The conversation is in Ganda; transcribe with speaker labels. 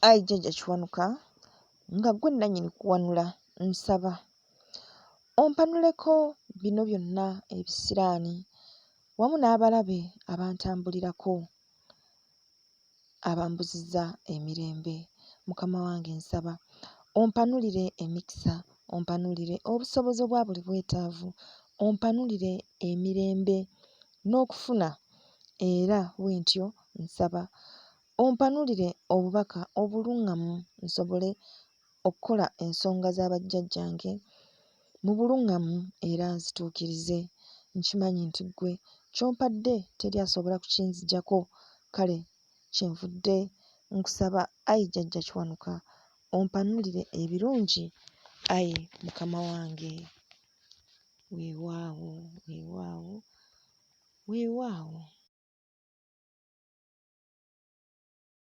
Speaker 1: Ayi Jajja Kiwanuka, nga ggwe nannyini kuwanula nsaba ompanuleko bino byonna ebisiraani wamu n'abalabe abantambulirako abambuzizza emirembe. Mukama wange nsaba ompanulire emikisa, ompanulire obusobozi obwa buli bwetaavu, ompanulire emirembe n'okufuna era bwe ntyo nsaba ompanulire obubaka obuluŋŋamu nsobole okkola ensonga za bajjajjange mu buluŋŋamu era nzituukirize. Nkimanyi nti ggwe ky'ompadde teri asobola kukinziggyako, kale kyenvudde nkusaba ayi Jjajja Kiwanuka ompanulire ebirungi ayi Mukama wange. Weewaawo, weewaawo, weewaawo.